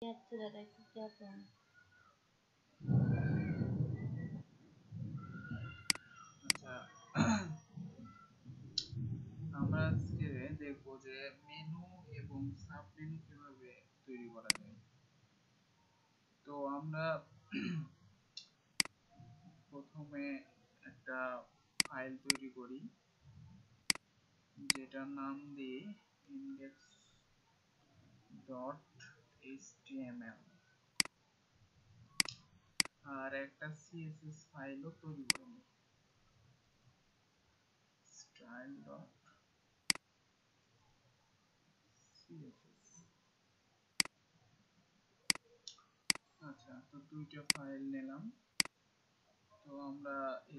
আচ্ছা, আমরা আজকে দেখবো যে মেনু এবং সাব মেনু কিভাবে তৈরি করা যায়। তো আমরা প্রথমে একটা ফাইল তৈরি করি যেটার নাম দিই index.html আর একটা CSS ফাইলও তৈরি করে নিই style.css। আচ্ছা, তো দুইটা ফাইল নিলাম। তো আমরা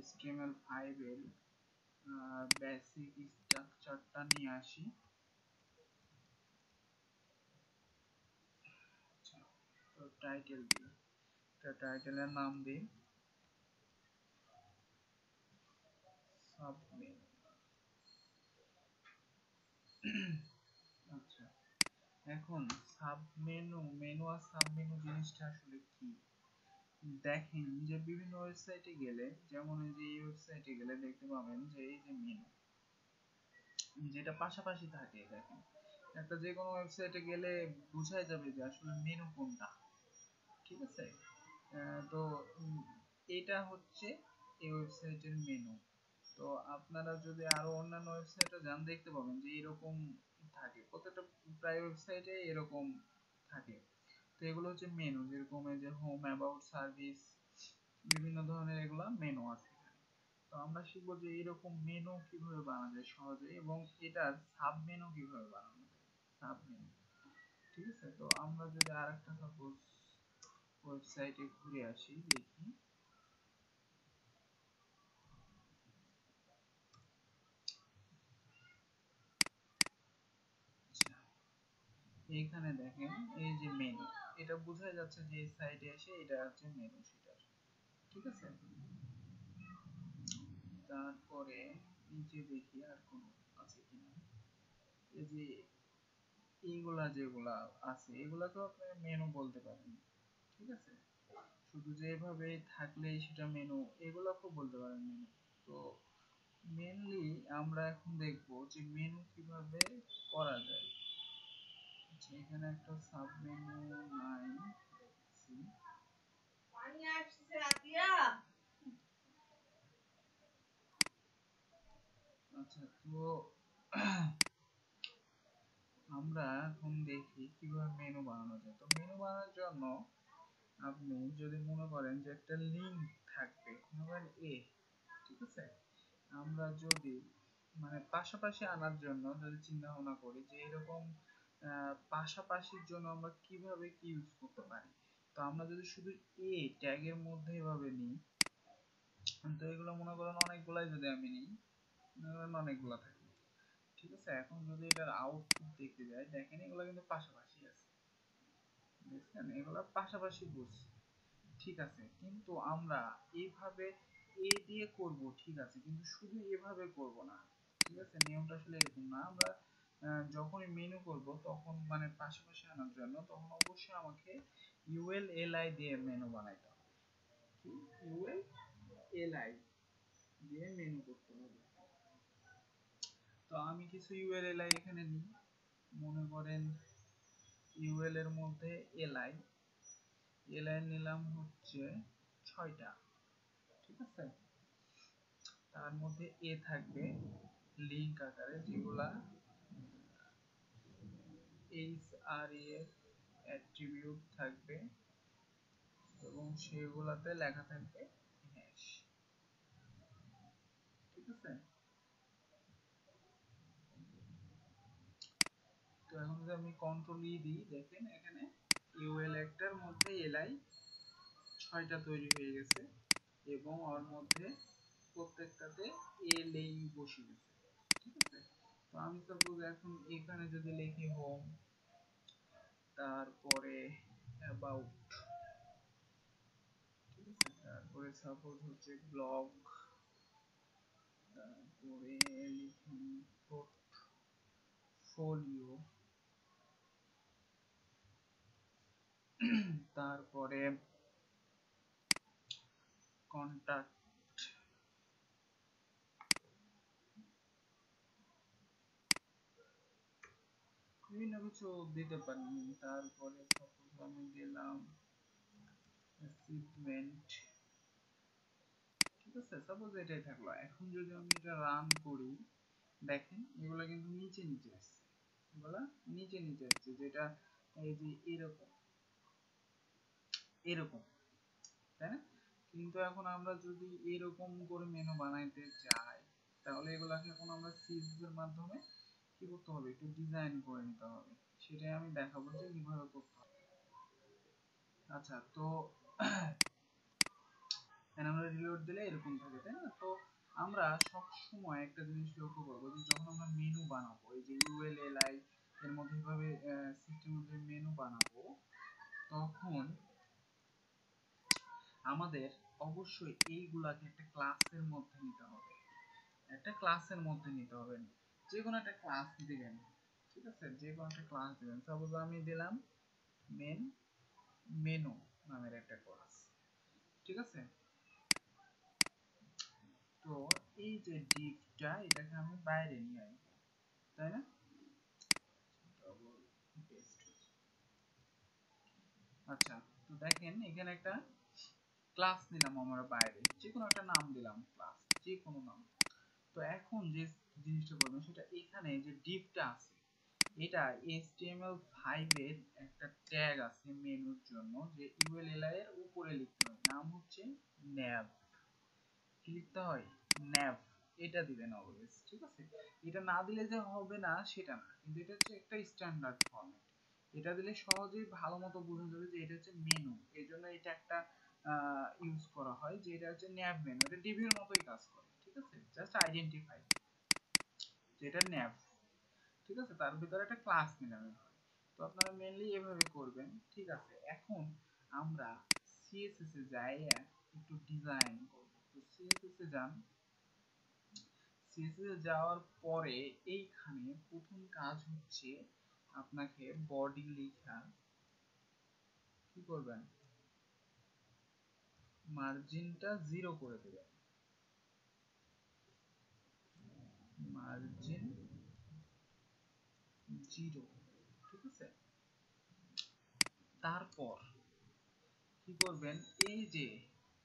HTML5 এর বেসিক স্ট্রাকচারটা নিয়ে আসি। আচ্ছা, তো টাইটেল দিই, টাইটেলের নাম দিই সাবমেনু। আচ্ছা, এখন মেনু আর সাবমেনু জিনিসটা আসলে কি? দেখেন যে বিভিন্ন ওয়েবসাইটে গেলে, যেমন এই যে এই ওয়েবসাইটে গেলে দেখতে পাবেন যে এই যে মেনু যেটা পাশাপাশি থাকে। দেখেন একটা যে কোনো ওয়েবসাইটে গেলে বোঝাই যাবে যে আসলে মেনু কোনটা। ঠিক আছে, তো এটা হচ্ছে এই ওয়েবসাইটের মেনু। তো আপনারা যদি আরো অন্যান্য ওয়েবসাইটে যান দেখতে পাবেন যে এরকম থাকে, প্রত্যেকটা প্রায় ওয়েবসাইটে এরকম থাকে। তো এগুলো হচ্ছে মেনু, যেরকম এই যে হোম, অ্যাবাউট, সার্ভিস, বিভিন্ন ধরনের এগুলা মেনু আছে। তো আমরা শিখবো যে এরকম মেনু কিভাবে বানানো যায় সহজে, এবং এটার সাব মেনু কিভাবে বানানো যায়। সাব মেনু, ঠিক আছে। তো আমরা যদি আরেকটা সাপোজ ওয়েবসাইটে ঘুরে আসি, দেখি এইখানে দেখেন এই যে মেনু, এটা বোঝা যাচ্ছে যে এই সাইটে এসে এটা হচ্ছে মেনু সেটার। ঠিক আছে, তারপরে নিচে দেখি আর কোন আছে কিনা। এই যে এইগুলা যেগুলা আছে এগুলাকেও আপনি মেনু বলতে পারেন। ঠিক আছে, শুধু যে এভাবে থাকলেই সেটা মেনু, এগুলাকেও বলতে পারেন মেনু। তো মেনলি আমরা এখন দেখবো যে মেনু কিভাবে করা যায়। আচ্ছা, এখানে একটা সাব মেনু নাই দেখছি। আচ্ছা, তো আমরা এখন দেখি কিভাবে মেনু বানানো যায়। তো মেনু বানানোর জন্য আপনি যদি মনে করেন যে একটা লিংক থাকবে, মনে করেন ঠিক আছে, আমরা যদি মানে পাশাপাশি আনার জন্য যদি চিন্তা ভাবনা করি যে এরকম পাশাপাশির জন্য আমরা কিভাবে কি ইউজ করতে পারি। তো আমরা যদি শুধু ট্যাগের মধ্যে এভাবে নিই, তো এগুলো মনে করেন অনেকগুলাই যদি আমি নিই, মনে করেন অনেকগুলা থাকে। ঠিক আছে, এখন যদি এটার আউটপুট দেখতে যাই, দেখেন এগুলো কিন্তু পাশাপাশি আছে, বুঝছেন, এগুলো পাশাপাশি বসছে। ঠিক আছে, কিন্তু আমরা এইভাবে দিয়ে করব, ঠিক আছে, কিন্তু শুধু এভাবে করব না। ঠিক আছে, নিয়মটা আসলে এরকম না। আমরা যখনই মেনু করব তখন মানে পাশাপাশি আনার জন্য তখন অবশ্যই আমাকে ULLI দিয়ে মেনু বানাইতে হবে। কি ULLI দিয়ে মেনু করতে হবে। তো আমি কিছু ULLI এখানে নিই, মনে করেন UL এর মধ্যে LI নিলাম হচ্ছে 6টা। ঠিক আছে, তার মধ্যে থাকবে লিংক আকারে, যেগুলা HREF অ্যাট্রিবিউট থাকবে, এবং সেগুলাতে লেখা থাকবে হ্যাশ। ঠিক আছে, তো এখন যদি আমি কন্ট্রোল দিই, দেখেন এখানে UL একটার মধ্যে LI 6টা তৈরি হয়ে গেছে, এবং ওর মধ্যে প্রত্যেকটাতে LI বসে গেছে। ঠিক আছে, তো আমি সাপোজ এখন এখানে যদি লিখি হোম, তারপরে অ্যাবাউট, ঠিক আছে, তারপরে সাপোজ হচ্ছে ব্লগ, তারপরে লিখি পোর্টফোলিও, তারপরে কন্টাক্ট, বিভিন্ন কিছু দিতে পারেন। তারপরে সাপোজ আমি দিলাম অ্যাচিভমেন্ট, ঠিক আছে, সাপোজ এটাই থাকলো। এখন যদি আমি এটা রান করি, দেখেন এগুলা কিন্তু নিচে নিচে আসছে, এগুলা নিচে নিচে আসছে, যেটা এই যে এরকম এরকম, তাই না? কিন্তু এখন আমরা যদি এরকম করে মেনু বানাইতে চাই, তাহলে এগুলাকে এখন আমরা সিএসএস এর মাধ্যমে কি করতে হবে, একটু ডিজাইন করে নিতে হবে। সেটাই আমি দেখাবো যে কিভাবে করতে হবে। আচ্ছা, তো আমরা রিলোড দিলে এরকম থাকে, তাই না? তো আমরা সব সময় একটা জিনিস লক্ষ্য করবো যে যখন আমরা মেনু বানাবো, এই যে ইউএলএলআই এর মধ্যে ভাবে সিস্টেমের মধ্যে মেনু বানাবো, তখন আমাদের অবশ্যই এইগুলাকে একটা ক্লাসের মধ্যে নিতে হবে, একটা ক্লাসের মধ্যে নিতে হবে। যে কোনো একটা ক্লাস দিবেন, ঠিক আছে, যে কোনো একটা ক্লাস দিবেন। সাপোজ আমি দিলাম মেন মেনু নামের একটা ক্লাস, ঠিক আছে। তো এই যে ডিভটা, এটাকে আমি বাইরে নিয়ে আসবো, তাই না? আচ্ছা, তো দেখেন এখানে একটা ক্লাস নিলাম আমরা বাইরে, যে কোনো একটা নাম দিলাম, ক্লাস যে কোনো নাম। তো এখন যে জিনিসটা করবেন সেটা, এখানে যে ডিভটা আছে, এটা HTML5 এর একটা ট্যাগ আছে মেনুর জন্য, যে ইউএলএলআই এর উপরে লিখতে হয়, নাম হচ্ছে nav। কি লিখতে হয়? nav। এটা দিবেন অলওয়েজ, ঠিক আছে। এটা না দিলে যে হবে না সেটা না, কিন্তু এটা হচ্ছে একটা স্ট্যান্ডার্ড ফরম্যাট। এটা দিলে সহজেই ভালো মতো বোঝা যাবে যে এটা হচ্ছে মেনু। এই জন্য এটা একটা ইউজ করা হয়, যে এটা হচ্ছে nav মেনু। এটা ডিভি এর মতোই কাজ করে, ঠিক আছে, জাস্ট আইডেন্টিফাই যেটা nav, ঠিক আছে। তার ভিতরে একটা ক্লাস নিলাম। তো আপনারা মেইনলি এভাবে করবেন, ঠিক আছে। এখন আমরা সিএসএস এ যাই, একটু ডিজাইন করব। তো সিএসএস এ যান, সিএসএস এ যাওয়ার পরে এইখানে প্রথম কাজ হচ্ছে আপনাকে বডি লেখা, কি করবেন, মার্জিনটা 0 করে দেবেন, মার্জিন 0, ঠিক আছে। তারপর কি করবেন, এই যে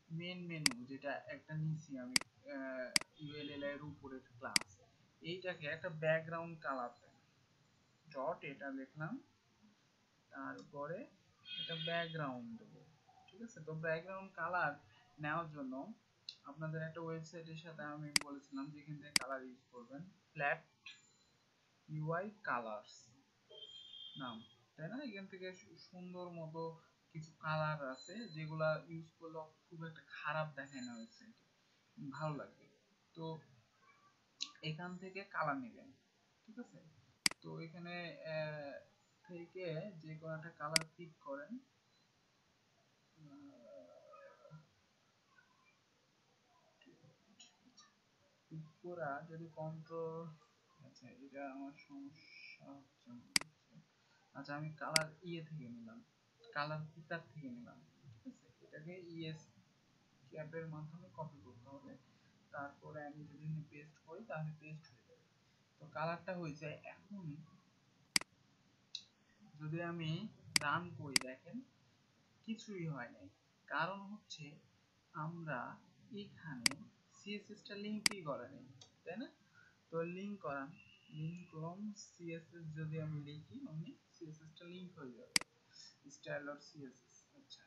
মেন মেনু যেটা একটা নিছি আমি, ইউএলএল এর উপরের ক্লাস, এইটাকে একটা ব্যাকগ্রাউন্ড কালার দেন, ডট এটা লিখলাম, তারপরে এটা ব্যাকগ্রাউন্ড দেবো, ঠিক আছে। তো ব্যাকগ্রাউন্ড কালার নেওয়ার জন্য আপনাদের একটা ওয়েবসাইটের সাথে আমি বলেছিলাম যে এখান থেকে কালার ইউজ করবেন, ফ্ল্যাট ইউআই কালার্স নাম, তাই না? এখান থেকে সুন্দর মতো কিছু কালার আছে, যেগুলা ইউজ করলে খুব একটা খারাপ দেখায় না ওয়েবসাইটে, ভালো লাগবে। তো এখান থেকে কালার নেবেন, ঠিক আছে। তো এখানে থেকে যে কোনো একটা কালার পিক করেন, পিক করা যদি কন্ট্রোল, আচ্ছা এটা আমার সমস্যা হচ্ছে মনে হচ্ছে। আচ্ছা, আমি কালার ইয়ে থেকে নিলাম, কালার পিকার থেকে নিলাম, ঠিক আছে। এটাকে ইএস ক্যাপের মাধ্যমে কপি করতে হবে। তারপরে আমি যদি পেস্ট করি তাহলে পেস্ট হয়ে যাবে। তো কালারটা হয়েছে। এখন যদি আমি রান করি, দেখেন কিছুই হয় নাই। কারণ হচ্ছে আমরা এখানে সিএসএস টা লিংকই করা নেই, তাই না? তো লিংক করান, লিংক করুন সিএসএস, যদি আমি লিখি অমনি সিএসএস টা লিংক হয়ে যাবে, style.css। আচ্ছা,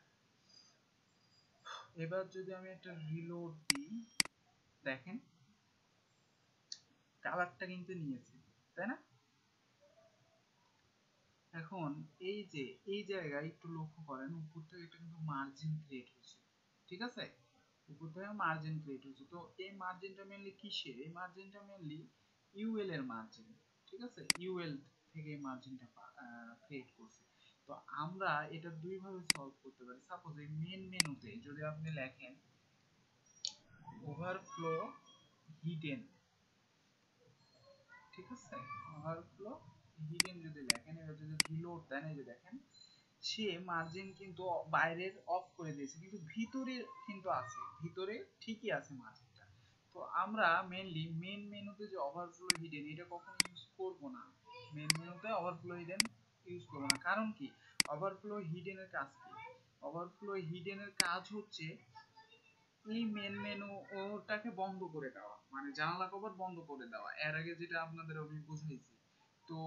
এবার যদি আমি একটা রিলোড দিই, দেখেন কালারটা কিন্তু নিয়েছে, তাই না? এখন এই যে এই জায়গায় একটু লক্ষ্য করেন, উপর থেকে একটা কিন্তু মার্জিন ক্রিয়েট হয়েছে, ঠিক আছে। উপর থেকে মার্জিন ক্রিয়েট হয়েছে। তো এই মার্জিনটা মেনলি কিসের? এই মার্জিনটা মেনলি ইউএল এর মার্জিন, ঠিক আছে। ইউএল থেকে এই মার্জিনটা ক্রিয়েট করছে। তো আমরা এটা দুই ভাবে সলভ করতে পারি। সাপোজ এই মেন মেনুতে যদি আপনি লেখেন ওভারফ্লো হিডেন, ঠিক আছে, ওভারফ্লো হিডেন যদি লেখেন, এবার যদি রিলোড দেন, এই যে দেখেন সে মার্জিন কিন্তু বাইরের অফ করে দিয়েছে, কিন্তু ভিতরে কিন্তু আছে, ভিতরে ঠিকই আছে মার্জিনটা। তো আমরা মেনলি মেন মেনুতে যে ওভারফ্লো হিডেন এটা কখনো ইউজ করব না। মেন মেনুতে ওভারফ্লো হিডেন ইউজ করব না, কারণ কি ওভারফ্লো হিডেনের কাজ কি? ওভারফ্লো হিডেনের কাজ হচ্ছে এই মেন মেনু ওটাকে বন্ধ করে দেওয়া, মানে জানালা কভার বন্ধ করে দেওয়া। এর আগে যেটা আপনাদের আমি বুঝাইছি। তো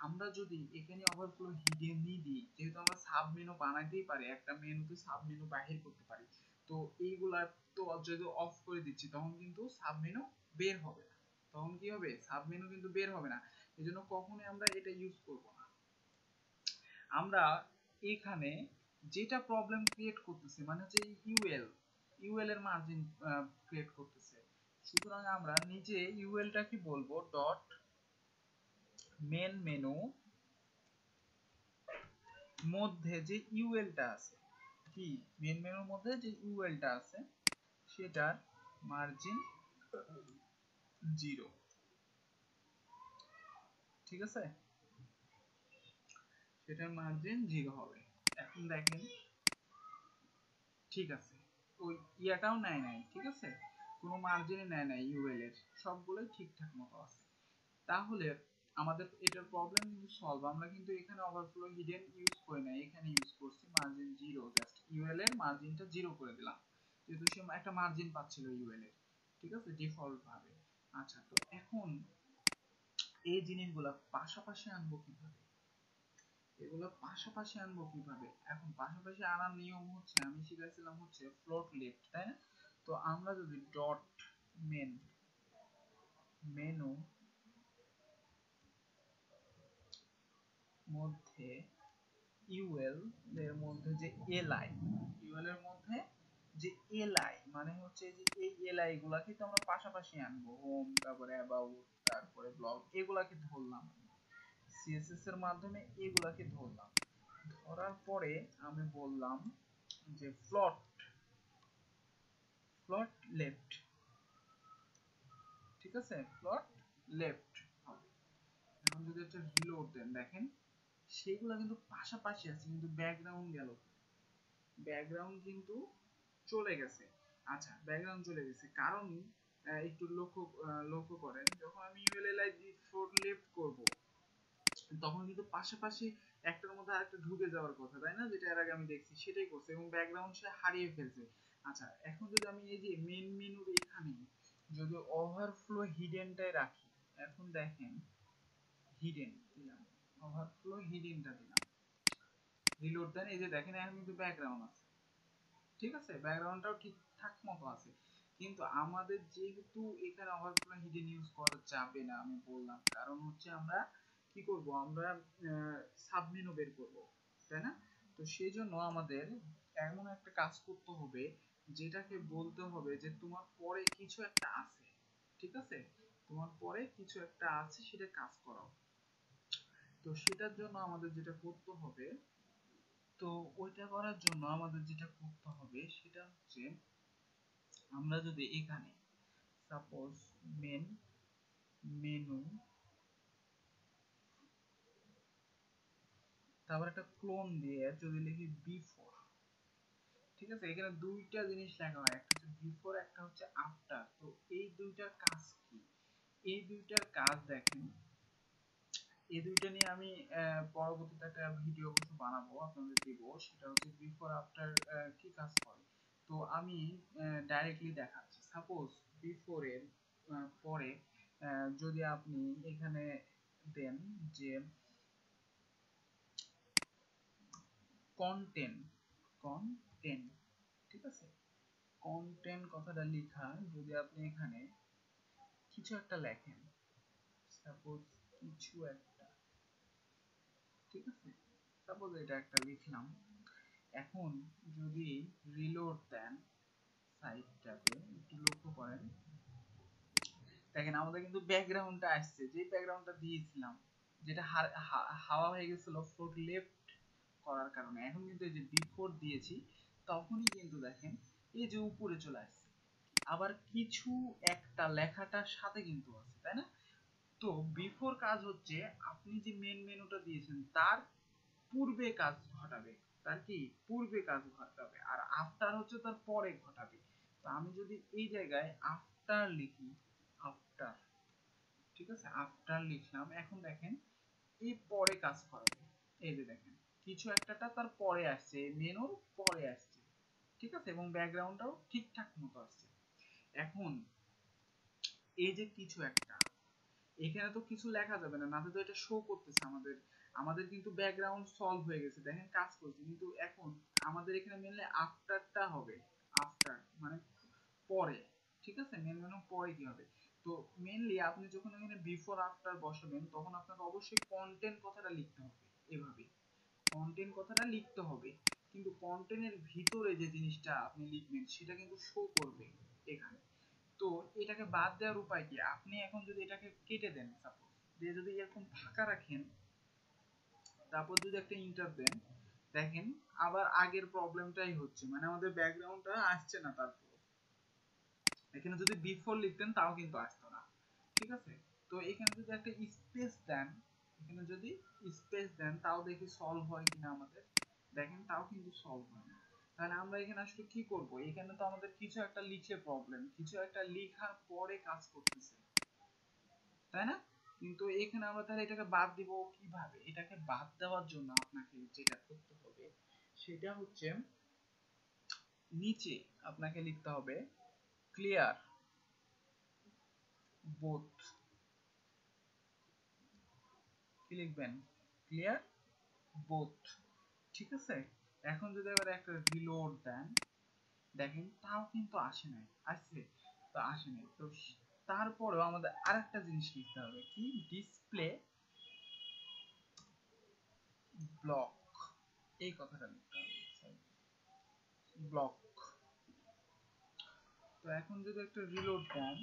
আমরা যদি এখানে ওভারফ্লো হিডেন নিয়ে দিই, যেহেতু আমরা সাব মেনু বানাইতেই পারি, একটা মেনুতে সাব মেনু বাহির করতে পারি, তো এইগুলা তো যদি অফ করে দিচ্ছি তখন কিন্তু সাব মেনু বের হবে না। তখন কি হবে? সাব মেনু কিন্তু বের হবে না। এজন্য কখনোই আমরা এটা ইউজ করব না। আমরা এখানে যেটা প্রবলেম ক্রিয়েট করতেছে মানে হচ্ছে ইউএল এর মার্জিন ক্রিয়েট করতেছে। সুতরাং আমরা নিচে ইউএল টা কি বলবো? ডট মেন মেনু মধ্যে যে ইউএল টা আছে, কি মেন মেনুর মধ্যে যে ইউএল টা আছে সেটার মার্জিন 0। ঠিক আছে, সেটার মার্জিন 0 হবে। এখন দেখেন ঠিক আছে, ওই ইয়াটাও নেয় নাই, ঠিক আছে, কোনো মার্জিনই নেয় নাই ইউএল এর, সবগুলোই ঠিকঠাক মতো আছে। তাহলে আমাদের এটার প্রবলেম কিন্তু সলভ। আমরা কিন্তু এখানে ওভারফ্লো হিডেন ইউজ করি না, এখানে ইউজ করছি মার্জিন 0, জাস্ট ইউএল এর মার্জিনটা 0 করে দিলাম, যেহেতু সে একটা মার্জিন পাচ্ছিল ইউএল এর, ঠিক আছে, ডিফল্ট ভাবে। আচ্ছা, তো এখন এই জিনিসগুলা পাশাপাশি আনবো কিভাবে? এগুলো পাশাপাশি আনবো কিভাবে? এখন পাশাপাশি আনার নিয়ম হচ্ছে, আমি শিখাইছিলাম হচ্ছে ফ্লোট লেফট, তাই না? তো আমরা যদি ডট মেন মেনু মধ্যে ইউএল এর মধ্যে যে এলআই, ইউএল এর মধ্যে যে এলআই মানে হচ্ছে যে এই এলআই গুলাকে তো আমরা পাশাপাশি আনবো, হোম, তারপরে অ্যাবাউট, তারপরে ব্লগ, এগুলাকে ধরলাম সিএসএস এর মাধ্যমে, এগুলাকে ধরলাম। ধরার পরে আমি বললাম যে প্লট লেফট, ঠিক আছে, প্লট লেফট হবে। এখন যদি একটা রিলোড দেন, দেখেন সেগুলো কিন্তু পাশাপাশি আছে, কিন্তু ব্যাকগ্রাউন্ড গেল, ব্যাকগ্রাউন্ড কিন্তু চলে গেছে। আচ্ছা, ব্যাকগ্রাউন্ড চলে গেছে কারণ একটু লক্ষ্য করেন, যখন আমি ইউএলএলআই দিয়ে ফ্লোট লেফট করব তখন কিন্তু পাশাপাশি একটার মধ্যে আরেকটা ঢুকে যাওয়ার কথা, তাই না? যেটা এর আগে আমি দেখছি সেটাই করছে, এবং ব্যাকগ্রাউন্ড সে হারিয়ে ফেলছে। আচ্ছা, এখন যদি আমি এই যে মেন মেনুর এখানে যদি ওভারফ্লো হিডেনটাই রাখি, এখন দেখেন হিডেন দিলাম, ওভারফ্লো হিডেনটা দিলাম, রিলোড দেন, এই যে দেখেন এখন কিন্তু ব্যাকগ্রাউন্ড আছে, ঠিক আছে, ব্যাকগ্রাউন্ডটাও ঠিকঠাক মতো আছে। কিন্তু আমাদের যেহেতু এখানে ওভারফ্লো হিডেন ইউজ করা যাবে না, আমি বললাম, কারণ হচ্ছে আমরা কি করব, আমরা সাবমেনু বের করব, তাই না? তো সেই জন্য আমাদের এমন একটা কাজ করতে হবে যেটাকে বলতে হবে যে তোমার পরে কিছু একটা আছে, ঠিক আছে, তোমার পরে কিছু একটা আছে, সেটা কাজ করাও। তো সেটার জন্য আমাদের যেটা করতে হবে, তো ওইটা করার জন্য আমাদের যেটা করতে হবে সেটা হচ্ছে, আমরা যদি এখানে সাপোজ মেন মেনু, তারপর একটা ক্লোন দিয়ে যদি লিখি বিফোর, ঠিক আছে, এখানে দুইটা জিনিস লেখা হয়, একটা হচ্ছে বিফোর, একটা হচ্ছে আফটার। তো এই দুইটার কাজ কি? এই দুইটার কাজ দেখেন, এই দুইটা নিয়ে আমি পরবর্তীতে একটা ভিডিও অবশ্য বানাবো, আপনাদের দিব, সেটা হচ্ছে বিফোর আফটার কি কাজ করে। তো আমি ডাইরেক্টলি দেখাচ্ছি। সাপোজ বিফোর এর পরে যদি আপনি এখানে দেন যে কন্টেন্ট, কন্টেন্ট, ঠিক আছে, কন্টেন্ট কথাটা লেখা যদি আপনি এখানে কিছু একটা লেখেন, সাপোজ কিছু একটা, ঠিক আছে, সাপোজ এটা একটা লিখলাম। এখন যদি রিলোড দেন সাইটটাকে, একটু লক্ষ্য করেন, দেখেন আমাদের কিন্তু ব্যাকগ্রাউন্ডটা আসছে, যে ব্যাকগ্রাউন্ডটা দিয়েছিলাম, যেটা হাওয়া হয়ে গেছিল ফ্লোট লেফট করার কারণে, এখন কিন্তু এই যে বিফোর দিয়েছি তখনই কিন্তু দেখেন এই যে উপরে চলে আসছে, আবার কিছু একটা লেখাটার সাথে কিন্তু আছে, তাই না? তো বিফোর কাজ হচ্ছে আপনি যে মেন মেনুটা দিয়েছেন তার পূর্বে কাজ ঘটাবে, তার কি পূর্বে কাজ ঘটাবে, আর আফটার হচ্ছে তার পরে ঘটাবে। তো আমি যদি এই জায়গায় আফটার লিখি, আফটার, ঠিক আছে, আফটার লিখলাম, এখন দেখেন এই পরে কাজ করাবে, এই যে দেখেন কিছু একটাটা তার পরে আসছে, মেনুর পরে আসছে, ঠিক আছে, এবং ব্যাকগ্রাউন্ডটাও ঠিকঠাক মতো আসছে। এখন এই যে কিছু একটা, এখানে তো কিছু লেখা যাবে না, নাতে তো এটা শো করতেছে আমাদের, আমাদের কিন্তু ব্যাকগ্রাউন্ড সলভ হয়ে গেছে, দেখেন কাজ করছে, কিন্তু এখন আমাদের এখানে মেনলি আফটারটা হবে, আফটার মানে পরে, ঠিক আছে, মেন মেনু পরে কি হবে। তো মেনলি আপনি যখন এখানে বিফোর আফটার বসাবেন তখন আপনাকে অবশ্যই কন্টেন্ট কথাটা লিখতে হবে, এভাবে কন্টেন্ট কথাটা লিখতে হবে, কিন্তু কন্টেন্টের ভিতরে যে জিনিসটা আপনি লিখবেন সেটা কিন্তু শো করবে এখানে। তো এটাকে বাদ দেওয়ার উপায় কি, আপনি এখন যদি এটাকে কেটে দেন, সাপোজ দিয়ে যদি এরকম ফাঁকা রাখেন, তারপর যদি একটা ইন্টার দেন, দেখেন আবার আগের প্রবলেমটাই হচ্ছে, মানে আমাদের ব্যাকগ্রাউন্ডটা আসছে না। তারপর এখানে যদি বিফোর লিখতেন তাও কিন্তু আসতো না, ঠিক আছে। তো এখানে যদি একটা স্পেস দেন, এখানে যদি স্পেস দেন তাও দেখি সলভ হয় কিনা আমাদের, দেখেন তাও কিন্তু সলভ হয় না। তাহলে আমরা এখানে আসলে কি করব, এখানে তো আমাদের কিছু একটা লিখে প্রবলেম, কিছু একটা লেখার পরে কাজ করতেছে, তাই না? কিন্তু এখানে আমরা তাহলে এটাকে বাদ দিব কিভাবে, এটাকে বাদ দেওয়ার জন্য আপনাকে যেটা করতে হবে সেটা হচ্ছে নিচে আপনাকে লিখতে হবে ক্লিয়ার বোথ, কি লিখবেন, ক্লিয়ার বোথ, ঠিক আছে। এখন যদি এবার একটা রিলোড দেন, দেখেন তাও কিন্তু আসে নাই, আসছে তো আসে নাই, তো তারপরেও আমাদের আরেকটা জিনিস লিখতে হবে, কি ডিসপ্লে ব্লক, এই কথাটা লিখতে হবে, ব্লক। তো এখন যদি একটা রিলোড দেন,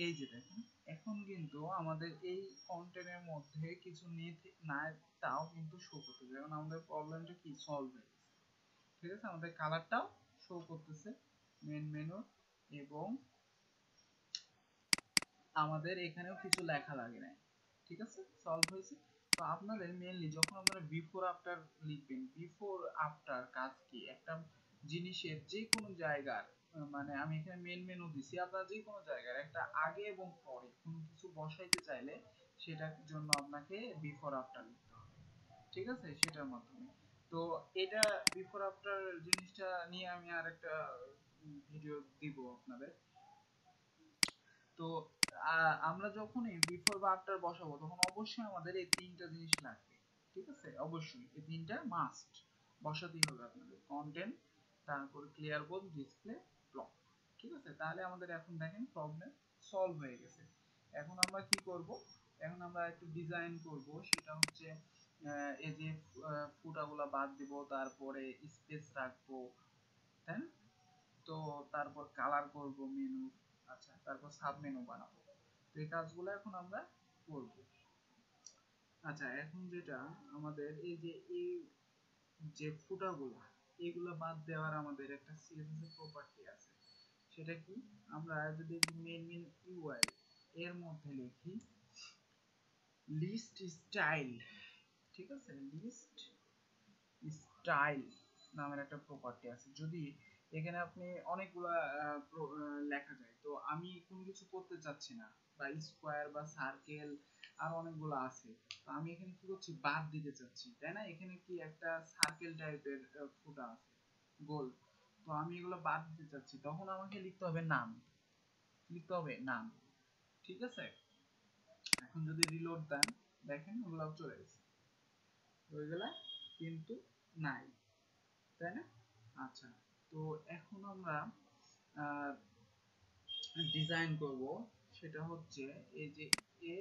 এই যে দেখেন এখন কিন্তু আমাদের এই কন্টেন্টের মধ্যে কিছু নেই না, তাও কিন্তু শো করতেছে, কারণ আমাদের প্রবলেমটা কি সলভ হয়ে গেছে, ঠিক আছে, আমাদের কালারটাও শো করতেছে মেন মেনু, এবং আমাদের এখানেও কিছু লেখা লাগে নাই, ঠিক আছে, সলভ হয়েছে। তো আপনাদের মেইনলি যখন আপনারা বিফোর আফটার লিখবেন, বিফোর আফটার কাজ কি, একটা জিনিসের যে কোনো জায়গার, মানে আমি এখানে মেন মেনু দিছি, আপনারা যে কোনো জায়গার একটা আগে এবং পরে কোনো কিছু বসাইতে চাইলে সেটার জন্য আপনাকে বিফোর আফটার লিখতে হবে, ঠিক আছে, সেটার মাধ্যমে। তো এটা বিফোর আফটার জিনিসটা নিয়ে আমি আরেকটা ভিডিও দিব আপনাদের। তো আমরা যখনই বিফোর বা আফটার বসাবো তখন অবশ্যই আমাদের এই তিনটা জিনিস লাগবে, ঠিক আছে, অবশ্যই এই তিনটা মাস্ট বসাতেই হবে আপনাদের, কন্টেন্ট, তারপর ক্লিয়ার বোথ, ডিসপ্লে, ব্লক, ঠিক আছে। তাহলে আমাদের এখন দেখেন প্রবলেম সলভ হয়ে গেছে। এখন আমরা কি করব, এখন আমরা একটু ডিজাইন করব, সেটা হচ্ছে এই যে ফুটাগুলা বাদ দিব, তারপরে স্পেস রাখবো, তাই না? তো তারপর কালার করব মেনু, আচ্ছা তারপর সাব মেনু বানাবো, তো এই কাজগুলো এখন আমরা করব। আচ্ছা এখন যেটা আমাদের এই যে এই যে ফুটাগুলো, এগুলো বাদ দেওয়ার আমাদের একটা সিএসএস এর প্রপার্টি আছে, সেটা কি, আমরা যদি মেন ইউআই এর মধ্যে লিখি লিস্ট স্টাইল, ঠিক আছে, লিস্ট স্টাইল নামের একটা প্রপার্টি আছে, যদি এখানে আপনি অনেকগুলা লেখা যায়, তো আমি কোনো কিছু করতে চাচ্ছি না, বা স্কোয়ার বা সার্কেল আর অনেকগুলো আছে, তো আমি এখানে কি করছি, বাদ দিতে চাচ্ছি, তাই না, এখানে কি একটা সার্কেল টাইপের ফুটা আছে, গোল, তো আমি এগুলো বাদ দিতে চাচ্ছি, তখন আমাকে লিখতে হবে নাম, লিখতে হবে নাম, ঠিক আছে। এখন যদি রিলোড দেন, দেখেন ওগুলো চলে গেছে, ওইগুলা কিন্তু নাই, তাই না? আচ্ছা, তো এখন আমরা ডিজাইন করব, সেটা হচ্ছে এই যে এ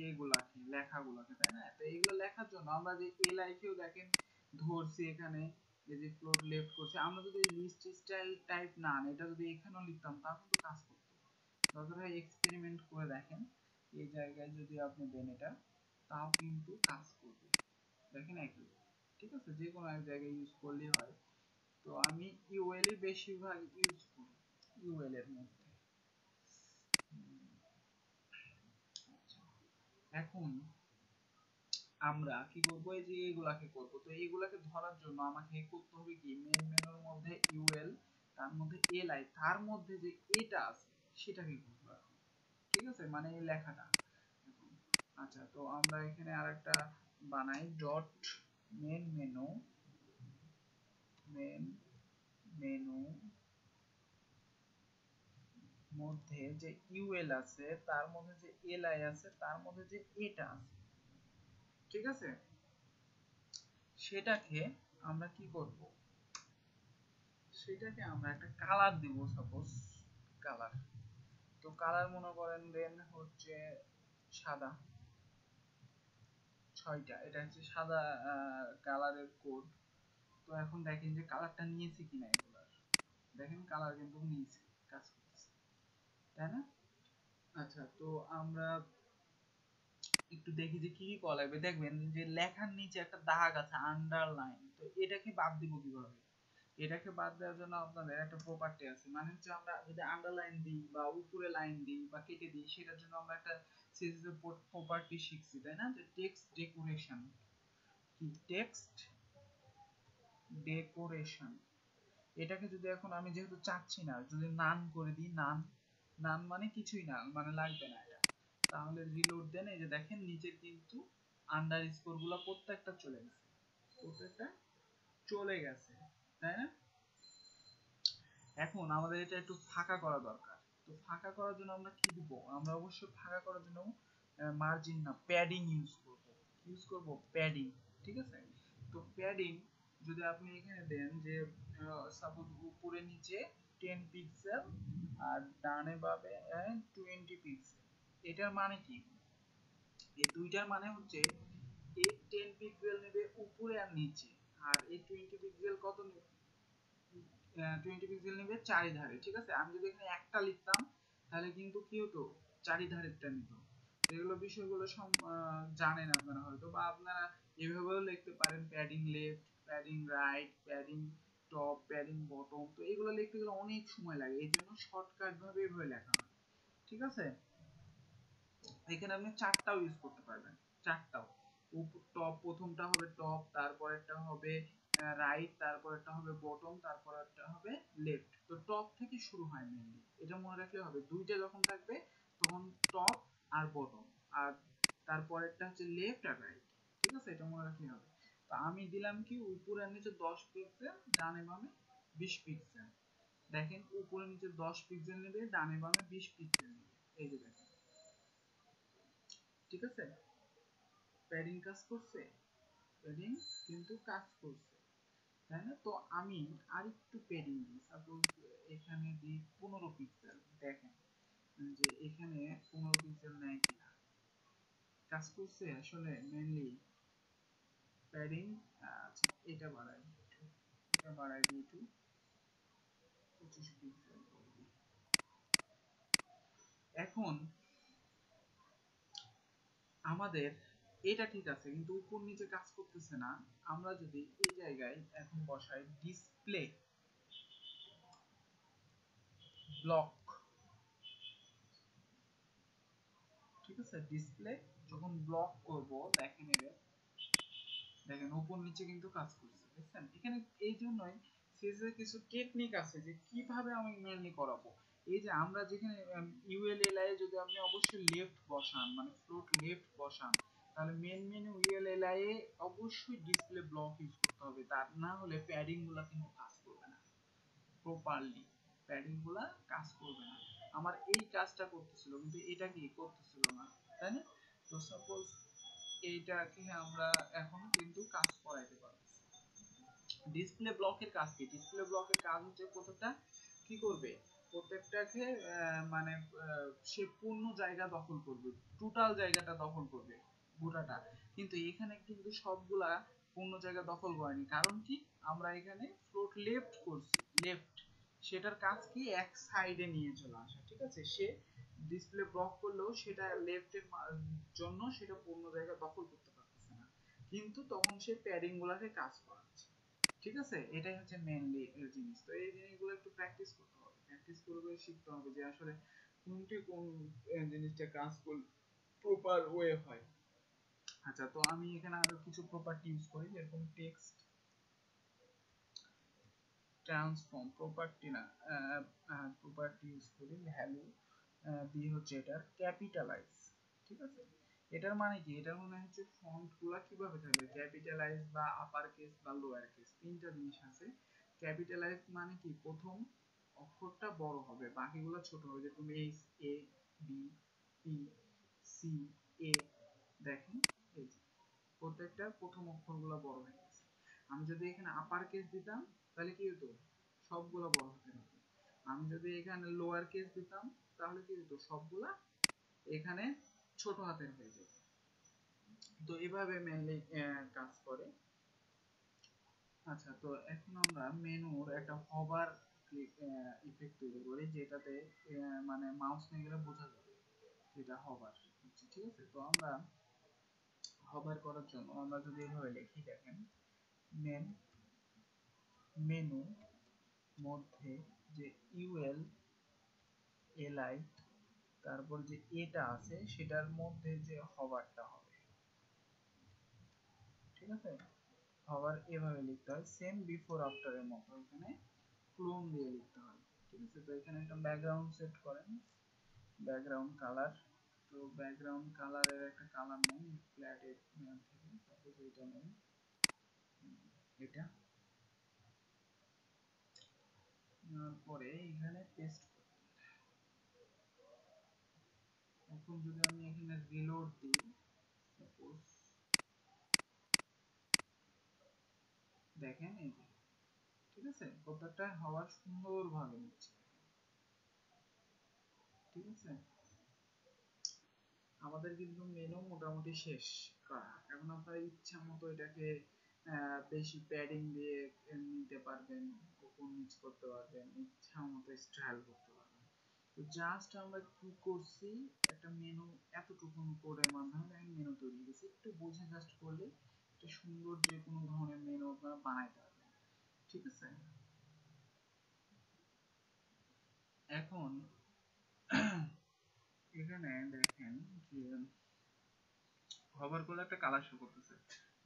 এগুলাকে লেখাগুলোকে, তাই না, তো এইগুলো লেখার জন্য আমরা যে এ লাইকেও দেখেন ধরছি এখানে, এই যে ফ্লোট লেফট করছে, আমরা যদি লিস্ট স্টাইল টাইপ না এটা যদি এখানেও লিখতাম তাও কিন্তু কাজ করতো। যতটা এক্সপেরিমেন্ট করে দেখেন, এই জায়গায় যদি আপনি দেন এটা, তাও কিন্তু কাজ করবে, দেখেন একই, ঠিক আছে, যে কোনো এক জায়গায় ইউজ করলেই হয়। তো আমি ইউএল ই বেশিরভাগ ইউজ করি, ইউএল এর মধ্যে। আচ্ছা, এখন আমরা কি করব, এই যে এইগুলাকে করব। তো এইগুলাকে ধরার জন্য আমাকে করতে হবে কি, মেন মেনুর মধ্যে ইউএল, তার মধ্যে এলআই, তার মধ্যে যে এটা আছে সেটাকে করব এখন। ঠিক আছে, মানে এই লেখাটা এখন। আচ্ছা, তো আমরা এখানে আরেকটা বানাই, dot main menu, main menu মধ্যে যে ইউএল আছে, তার মধ্যে যে এলআই আছে, তার মধ্যে যে এটা আছে, ঠিক আছে, সেটাকে আমরা কি করব, সেটাকে আমরা একটা কালার দিব, সাপোজ কালার। তো কালার মনে করেন দেন হচ্ছে সাদা, 6টা, এটা হচ্ছে সাদা কালারের কোড। তো এখন দেখেন যে কালারটা নিয়েছে কিনা এগুলার, দেখেন কালার কিন্তু নিয়েছে, কাজ করতেছে, তাই না? আচ্ছা, তো আমরা একটু দেখি যে কি কি করা লাগবে। দেখবেন যে লেখার নিচে একটা দাগ আছে, আন্ডারলাইন, তো এটাকে বাদ দিব কিভাবে? এটাকে বাদ দেওয়ার জন্য আপনাদের একটা প্রপার্টি আছে, মানে হচ্ছে আমরা যদি আন্ডারলাইন দিই বা উপরে লাইন দিই বা কেটে দিই, সেটার জন্য আমরা একটা সিএসএস এর প্রপার্টি শিখছি, তাই না? যে টেক্সট ডেকোরেশন। কি টেক্সট ডেকোরেশন, এটাকে যদি এখন আমি যেহেতু চাচ্ছি না, যদি নান করে দিই, নান, নান মানে কিছুই না, মানে লাগবে না এটা, তাহলে রিলোড দেন, এই যে দেখেন নিচের কিন্তু আন্ডারস্কোর গুলো প্রত্যেকটা চলে গেছে, প্রত্যেকটা চলে গেছে, তাই না? এখন আমাদের এটা একটু ফাঁকা করা দরকার। তো ফাঁকা করার জন্য আমরা কি দিব, আমরা অবশ্যই ফাঁকা করার জন্য মার্জিন না, প্যাডিং ইউজ করব। ইউজ করব প্যাডিং, ঠিক আছে? তো প্যাডিং যদি আপনি এখানে দেন যে সাপোজ উপরে নিচে 10 পিক্সেল আর ডানে বামে 20 পিক্সেল, এটার মানে কি, এই দুইটার মানে হচ্ছে এই 10 পিক্সেল নেবে উপরে আর নিচে, আর এই 20 পিক্সেল কত নেবে, 20 পিক্সেল নেবে চারিধারে, ঠিক আছে? আমি যদি এখানে একটা লিখতাম তাহলে কিন্তু কি হতো, চারিধারেরটা নিত। তো এগুলো বিষয়গুলো জানেন আপনারা হয়তো, বা আপনারা এভাবেও লিখতে পারেন, padding left, padding right, padding top, padding bottom. তো এগুলো লিখতে গেলে অনেক সময় লাগে, এই জন্য শর্টকাট ভাবে এভাবে লেখা হয়, ঠিক আছে? এখানে আপনি চারটাও ইউজ করতে পারবেন, চারটাও। টপ, প্রথমটা হবে টপ, তারপরেরটা হবে রাইট, তারপরেরটা হবে বটম, তারপরেরটা হবে লেফট। তো টপ থেকে শুরু হয় মেইনলি, এটা মনে রাখলে হবে, দুইটা যখন থাকবে তখন টপ আর বটম, আর তারপরেরটা হচ্ছে লেফট আর রাইট, ঠিক আছে? এটা মনে রাখলে হবে। তো আমি দিলাম কি, উপরে আর নিচে 10 পিক্সেল, ডানে বামে 20 পিক্সেল। দেখেন উপরে নিচে 10 পিক্সেল নেবে, ডানে বামে 20 পিক্সেল নেবে, এই যে দেখেন, ঠিক আছে? প্যাডিং কাজ করছে, প্যাডিং কিন্তু কাজ করছে, তাই না? তো আমি আরেকটু প্যাডিং দিই, সাপোজ এখানে দিই 15 পিক্সেল, দেখেন যে এখানে 15 পিক্সেল নেয় কিনা, কাজ করছে আসলে মেনলি প্যাডিং। আচ্ছা, এটা বাড়াই একটু, এটা বাড়াই দিই একটু, 25 পিক্সেল করে দিই। এখন আমাদের এটা ঠিক আছে, কিন্তু উপর নিচে কাজ করতেছে না। আমরা যদি এই জায়গায় এখন বসাই ডিসপ্লে ব্লক, ঠিক আছে? ডিসপ্লে যখন ব্লক করব, দেখেন এর, দেখেন উপর নিচে কিন্তু কাজ করছে, দেখছেন? এখানে এই জন্যই সিএসএস কিছু টেকনিক আছে যে কিভাবে আমি মেইনলি করাবো। এই যে আমরা যেখানে ইউএলএলআই যদি আপনি অবশ্যই লেফট বসান, মানে ফ্লোট লেফট বসান, তাহলে মেন মেনু ইউএলএলআই এ অবশ্যই ডিসপ্লে ব্লক ইউজ করতে হবে, তার না হলে প্যাডিং গুলা কিন্তু কাজ করবে না প্রপারলি, প্যাডিং গুলা কাজ করবে না। আমার এই কাজটা করতেছিল কিন্তু এটা কি করতেছিল না, তাই না? তো সাপোজ এইটাকে আমরা এখন কিন্তু কাজ করাইতে পারবো। ডিসপ্লে ব্লকের কাজ কি, ডিসপ্লে ব্লকের কাজ হচ্ছে প্রত্যেকটা কি করবে, প্রত্যেকটাকে মানে সে পূর্ণ জায়গা দখল করবে, টোটাল জায়গাটা দখল করবে গোটাটা। কিন্তু এখানে কিন্তু সবগুলা পূর্ণ জায়গা দখল করেনি, কারণ কি, আমরা এখানে ফ্লোট লেফট করছি, লেফট, সেটার কাজ কি এক সাইডে নিয়ে চলে আসা, ঠিক আছে? সে ডিসপ্লে ব্লক করলেও সেটা লেফটের জন্য সেটা পূর্ণ জায়গা দখল করতে পারতেছে না, কিন্তু তখন সে প্যাডিং গুলাকে কাজ করাচ্ছে, ঠিক আছে? এটাই হচ্ছে মেইনলি জিনিস। তো এই জিনিসগুলো একটু প্র্যাকটিস করতে হবে, প্র্যাকটিস করে শিখতে হবে যে আসলে কোনটি কোন জিনিসটা কাজ করলে প্রপার ওয়ে হয়। আচ্ছা, তো আমি এখানে আরো কিছু প্রপার্টি ইউজ করি, যেরকম টেক্সট ট্রান্সফর্ম প্রপার্টি না, প্রপার্টি ইউজ করি, ভ্যালু দিয়ে হচ্ছে এটার ক্যাপিটালাইজ। ঠিক আছে, এটার মানে কি, এটার মানে হচ্ছে ফন্ট গুলা কিভাবে থাকবে, ক্যাপিটালাইজ বা আপার কেস বা লোয়ার কেস, তিনটা জিনিস আছে। ক্যাপিটালাইজ মানে কি, প্রথম অক্ষরটা বড় হবে, বাকিগুলো ছোট হবে, যেরকম এইচ, এ, বি, পি, সি, এ। দেখেন এই যে প্রত্যেকটা প্রথম অক্ষরগুলো বড় হয়ে গেছে। আমি যদি এখানে আপার কেস দিতাম তাহলে কি হতো, সবগুলো বড় হতে হতো। আমি যদি এখানে লোয়ার কেস দিতাম তাহলে কি হতো, সবগুলা এখানে ছোট হাতের হয়ে যেত। তো এভাবে মেনলি কাজ করে। আচ্ছা, তো এখন আমরা মেনুর একটা হভার ইফেক্ট তৈরি করি, যেটাতে মানে মাউস নিয়ে গেলে বোঝা যাবে যেটা হভার হচ্ছে। ঠিক আছে, তো আমরা হভার করার জন্য আমরা যদি এভাবে লিখি, দেখেন মেন মেনু মধ্যে যে ইউএল এলআই, তারপর যে এটা আছে সেটার মধ্যে যে হভারটা হবে। ঠিক আছে, হভার এভাবে লিখতে হয়, সেম বিফোর আফটার এর মতো এখানে ক্লোন দিয়ে লিখতে হয়। ঠিক আছে, তো এখানে একটা ব্যাকগ্রাউন্ড সেট করেন, ব্যাকগ্রাউন্ড কালার। তো ব্যাকগ্রাউন্ড কালারের একটা কালার নেন ফ্ল্যাটের থেকে, সাপোজ এটা নেন, এটা নেওয়ার পরে এখানে পেস্ট করুন। এখন যদি আমি এখানে রিলোড দিই, সাপোজ দেখেন এই যে, ঠিক আছে, প্রত্যেকটা হওয়ার সুন্দরভাবে নিচ্ছে। ঠিক আছে, আমাদের কিন্তু মেনু মোটামুটি শেষ করা। এখন আপনার ইচ্ছা মতো এটাকে বেশি প্যাডিং দিয়ে নিতে পারবেন, উপর নিচ করতে পারবেন, ইচ্ছা মতো স্টাইল করতে পারবেন। তো জাস্ট আমরা কি করছি, একটা মেনু এতটুকু কোডের মাধ্যমে দেখেন মেনু তৈরি হয়েছে। একটু বুঝে জাস্ট করলে একটা সুন্দর যে কোনো ধরনের মেনু আপনারা বানাইতে পারবেন। ঠিক আছে, এখন এখানে দেখেন যে হভার করলে একটা কালার শো করতেছে।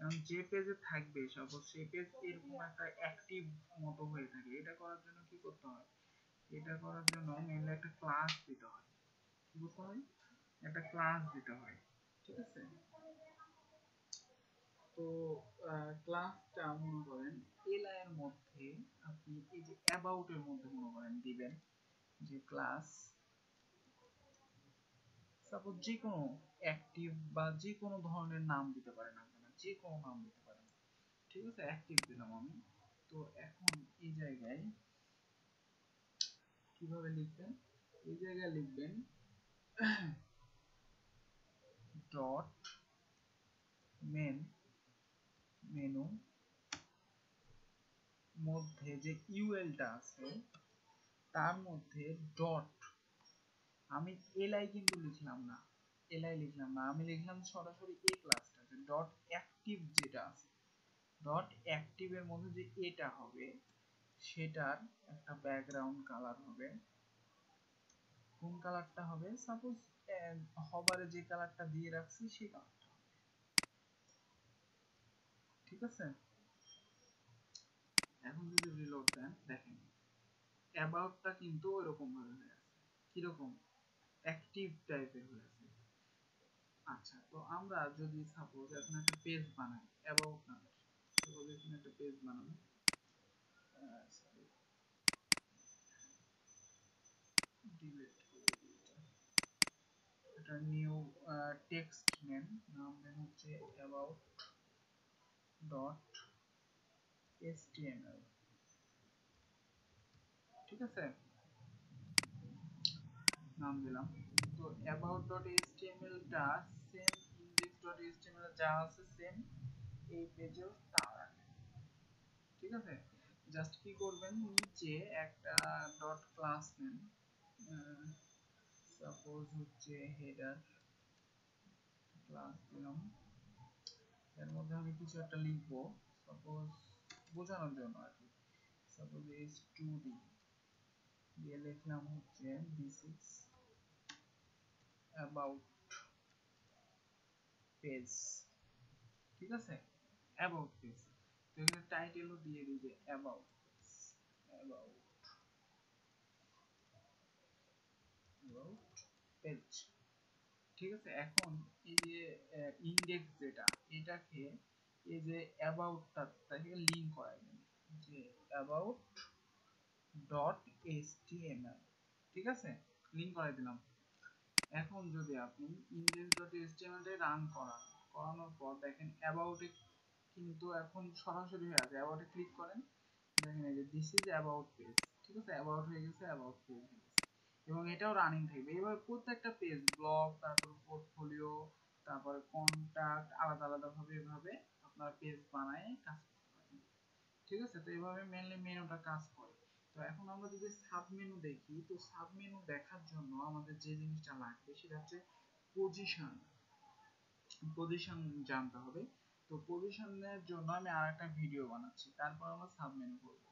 এখন যে পেজে থাকবে সাপোজ সেই পেজ এরকম একটা অ্যাক্টিভ মতো হয়ে থাকে, এটা করার জন্য কি করতে হয়, এটা করার জন্য মেইনলি একটা ক্লাস দিতে হয়। কি করতে হয়, একটা ক্লাস দিতে হয়। ঠিক আছে, তো ক্লাসটা মনে করেন এলআই এর মধ্যে আপনি এই যে অ্যাবাউট এর মধ্যে মনে করেন দিবেন যে ক্লাস, সাপোজ যে কোনো অ্যাক্টিভ বা যে কোনো ধরনের নাম দিতে পারেন, আপনারা যে কোনো নাম দিতে পারেন। ঠিক আছে, অ্যাক্টিভ দিলাম আমি। তো এখন এই জায়গায় কিভাবে লিখবেন, এই জায়গায় লিখবেন ডট মেন মেনু মধ্যে যে ইউএলটা আছে তার মধ্যে ডট, আমি এলআই কিন্তু লিখলাম না, এলআই লিখলাম না, আমি লিখলাম সরাসরি এ ক্লাসটা, যে ডট অ্যাক্টিভ যেটা আছে, ডট অ্যাক্টিভ এর মধ্যে যে এটা হবে সেটার একটা ব্যাকগ্রাউন্ড কালার হবে। কোন কালারটা হবে, সাপোজ হবারে যে কালারটা দিয়ে রাখছি সেই কালারটা। ঠিক আছে, এখন যদি রিলোড দেন দেখেন অ্যাবাউটটা কিন্তু ওইরকম ভাবে হয়ে আছে, কিরকম অ্যাক্টিভ টাইপের হয়ে আছে। আচ্ছা, তো আমরা যদি সাপোজ এখন একটা পেজ বানাই অ্যাবাউট নামের, সাপোজ এখানে একটা পেজ বানাই, সরি ডিলিট করে দিই এটা, এটা নিউ টেক্সট নেম, নাম দেন হচ্ছে অ্যাবাউট ডট html। ঠিক আছে, নাম দিলাম। তো about.html টা সেম index.html যা আছে সেম এই পেজেও তা রাখেন। ঠিক আছে, জাস্ট কি করবেন, নিচে একটা ডট ক্লাস নেন, সাপোজ হচ্ছে হেডার ক্লাস দিলাম, এর মধ্যে আমি কিছু একটা লিখবো, সাপোজ বোঝানোর জন্য আর কি, সাপোজ h2d দিয়ে লিখলাম হচ্ছে দিস ইজ অ্যাবাউট পেজ। ঠিক আছে, অ্যাবাউট পেজ। তো এখানে টাইটেলও দিয়ে দিই যে অ্যাবাউট অ্যাবাউট পেজ। ঠিক আছে, এখন এই যে ইন্ডেক্স যেটা, এটাকে এই যে অ্যাবাউটটাকে লিংক করাই দেন যে অ্যাবাউট ডট এইচটিএমএল। ঠিক আছে, লিংক করাই দিলাম। এখন যদি আপনি ইন্ডেক্স ডট এইচটিএমএল রান করানোর পর দেখেন অ্যাবাউটে কিন্তু এখন সরাসরি হয়ে আছে। অ্যাবাউটে ক্লিক করেন, দেখেন এই যে দিস ইজ অ্যাবাউট পেজ। ঠিক আছে, অ্যাবাউট হয়ে গেছে, অ্যাবাউট পেজ হয়ে গেছে, এবং এটাও রানিং থাকবে। এইভাবে প্রত্যেকটা পেজ, ব্লগ, তারপর পোর্টফোলিও, তারপরে কন্টাক্ট, আলাদা আলাদা ভাবে এভাবে আপনার পেজ বানায় কাজ করতে পারবেন। ঠিক আছে, তো এইভাবে মেনলি মেনুটা কাজ করে। তো এখন আমরা যদি সাব মেনু দেখি, তো সাব মেনু দেখার জন্য আমাদের যে জিনিসটা লাগবে সেটা হচ্ছে পজিশন। পজিশন জানতে হবে। তো পজিশনের জন্য আমি আরেকটা ভিডিও বানাচ্ছি, তারপর আমরা সাব মেনু করব।